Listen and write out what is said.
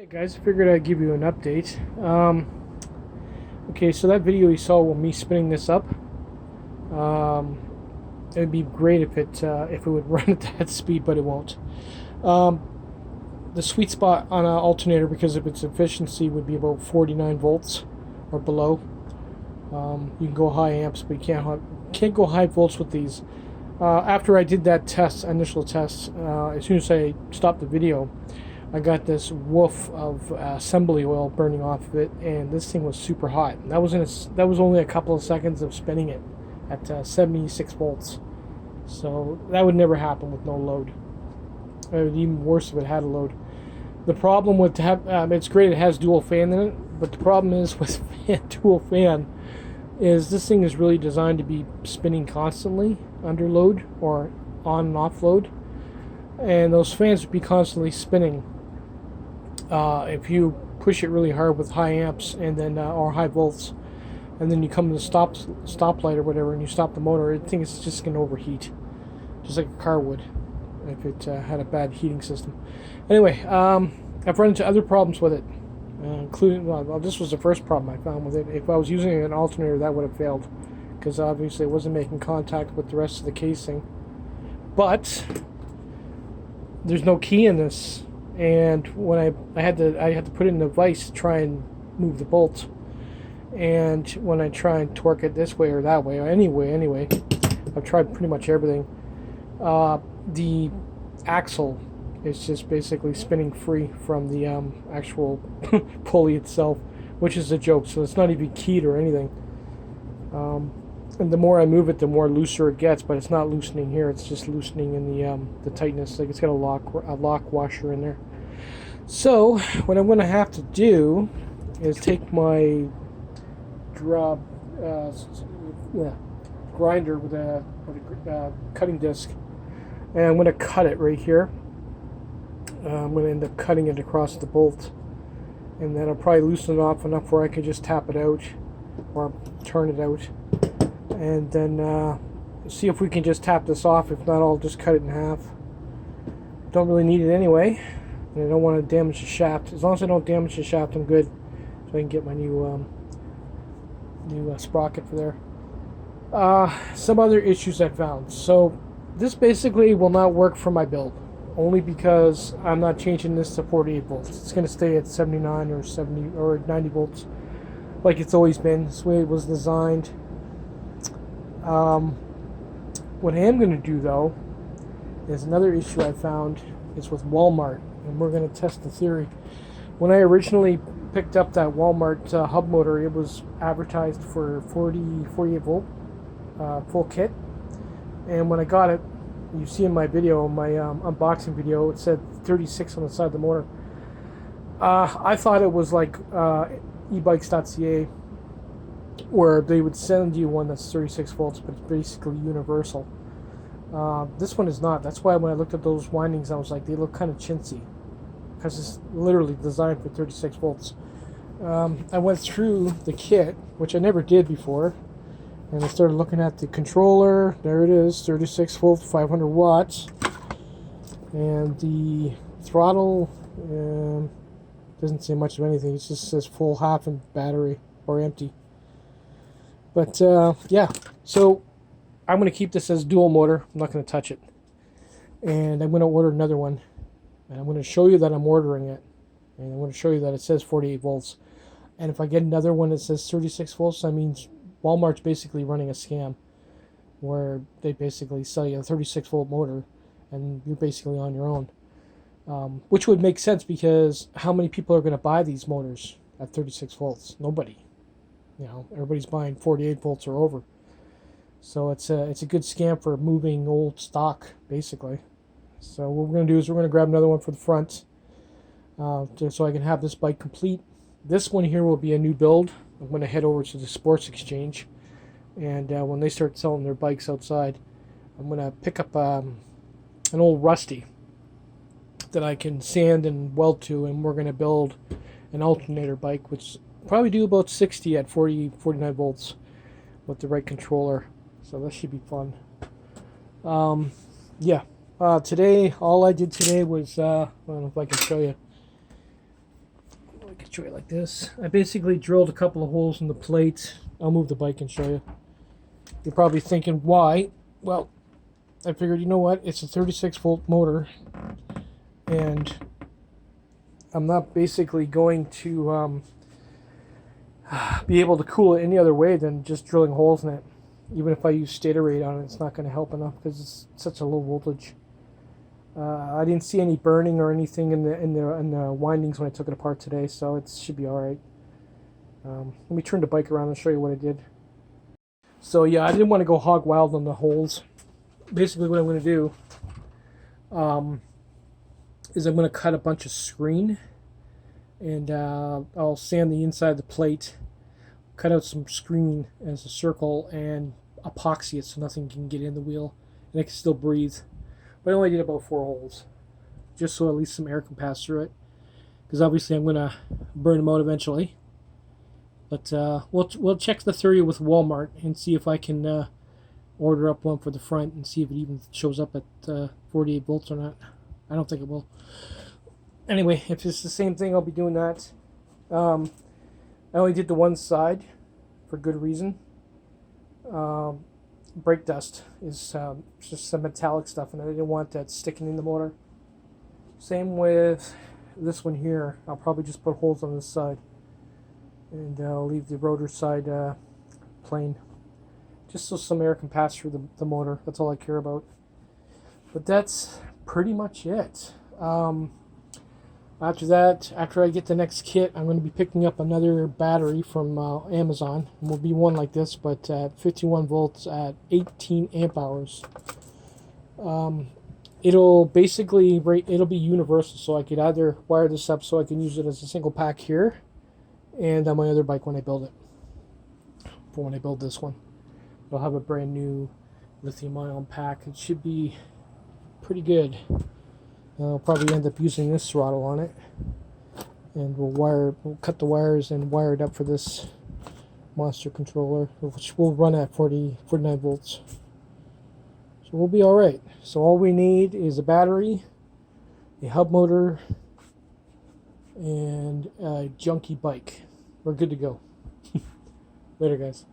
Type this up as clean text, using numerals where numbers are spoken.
Guys, I figured I'd give you an update. Okay, so that video you saw with me spinning this up, it'd be great if it would run at that speed, but it won't. The sweet spot on an alternator, because of its efficiency, would be about 49 volts or below. You can go high amps, but you can't go high volts with these. After I did that initial test, as soon as I stopped the video, I got this woof of assembly oil burning off of it, and this thing was super hot. And that was only a couple of seconds of spinning it at 76 volts. So that would never happen with no load. It would be even worse if it had a load. The problem with it's great it has dual fan in it, but the problem is with dual fan is this thing is really designed to be spinning constantly under load or on and off load, and those fans would be constantly spinning. If you push it really hard with high amps and then or high volts, and then you come to the stoplight or whatever, and you stop the motor, I think it's just going to overheat, just like a car would if it had a bad heating system. Anyway, I've run into other problems with it, including this was the first problem I found with it. If I was using an alternator, that would have failed, because obviously it wasn't making contact with the rest of the casing. But there's no key in this. And when I had to put it in the vise to try and move the bolt, and when I try and torque it this way or that way or anyway, I've tried pretty much everything. The axle is just basically spinning free from the actual pulley itself, which is a joke. So it's not even keyed or anything. And the more I move it, the more looser it gets. But it's not loosening here; it's just loosening in the tightness. Like it's got a lock washer in there. So what I'm going to have to do is take my grinder with a cutting disc, and I'm going to cut it right here. I'm going to end up cutting it across the bolt, and then I'll probably loosen it off enough where I can just tap it out or turn it out, and then see if we can just tap this off. If not, I'll just cut it in half. Don't really need it anyway, and I don't want to damage the shaft. As long as I don't damage the shaft, I'm good. So I can get my new sprocket for there. Some other issues I found. So this basically will not work for my build, only because I'm not changing this to 48 volts. It's going to stay at 79 or 70 or 90 volts, like it's always been. This way it was designed. What I am going to do, though, is another issue I found is with Walmart, and we're going to test the theory. When I originally picked up that Walmart hub motor, it was advertised for 48 volt full kit, and when I got it, you see in my video, my unboxing video, it said 36 on the side of the motor. I thought it was like ebikes.ca, where they would send you one that's 36 volts, but it's basically universal. This one is not. That's why when I looked at those windings, I was like, they look kind of chintzy, because it's literally designed for 36 volts. I went through the kit, which I never did before, and I started looking at the controller. There it is, 36 volt, 500 watts. And the throttle doesn't say much of anything. It just says full, half, and battery, or empty. But yeah, so I'm going to keep this as dual motor. I'm not going to touch it. And I'm going to order another one. And I'm going to show you that I'm ordering it. And I'm going to show you that it says 48 volts. And if I get another one that says 36 volts, that means Walmart's basically running a scam, where they basically sell you a 36 volt motor and you're basically on your own. Which would make sense, because how many people are going to buy these motors at 36 volts? Nobody. You know, everybody's buying 48 volts or over. So it's a good scam for moving old stock, basically. So what we're going to do is we're going to grab another one for the front, so I can have this bike complete. This one here will be a new build. I'm going to head over to the Sports Exchange, and when they start selling their bikes outside, I'm going to pick up an old Rusty that I can sand and weld to, and we're going to build an alternator bike, which probably do about 60 at 49 volts with the right controller. So that should be fun. Today, all I did today was, I don't know if I can show you. show you like this. I basically drilled a couple of holes in the plate. I'll move the bike and show you. You're probably thinking, why? Well, I figured, you know what? It's a 36-volt motor, and I'm not basically going to be able to cool it any other way than just drilling holes in it. Even if I use stator rate on it, it's not going to help enough because it's such a low voltage. I didn't see any burning or anything in the windings when I took it apart today, so it should be all right. Let me turn the bike around and show you what I did. So yeah, I didn't want to go hog wild on the holes. Basically, what I'm going to do is I'm going to cut a bunch of screen, and I'll sand the inside of the plate, cut out some screen as a circle, and epoxy it so nothing can get in the wheel, and it can still breathe. But I only did about 4 holes, just so at least some air can pass through it, because obviously I'm going to burn them out eventually. But we'll check the 30 with Walmart and see if I can order up one for the front and see if it even shows up at 48 volts or not. I don't think it will. Anyway, if it's the same thing, I'll be doing that. I only did the one side for good reason. Brake dust is just some metallic stuff, and I didn't want that sticking in the motor. Same with this one here. I'll probably just put holes on this side, and I'll leave the rotor side plain, just so some air can pass through the motor. That's all I care about. But that's pretty much it. After that, after I get the next kit, I'm going to be picking up another battery from Amazon. It will be one like this, but at 51 volts at 18 amp hours. It'll basically, it'll be universal, so I could either wire this up so I can use it as a single pack here, and on my other bike when I build it. For when I build this one, it'll have a brand new lithium-ion pack. It should be pretty good. I'll probably end up using this throttle on it, and we'll cut the wires and wire it up for this monster controller, which will run at 49 volts. So we'll be all right. So all we need is a battery, a hub motor, and a junky bike. We're good to go. Later, guys.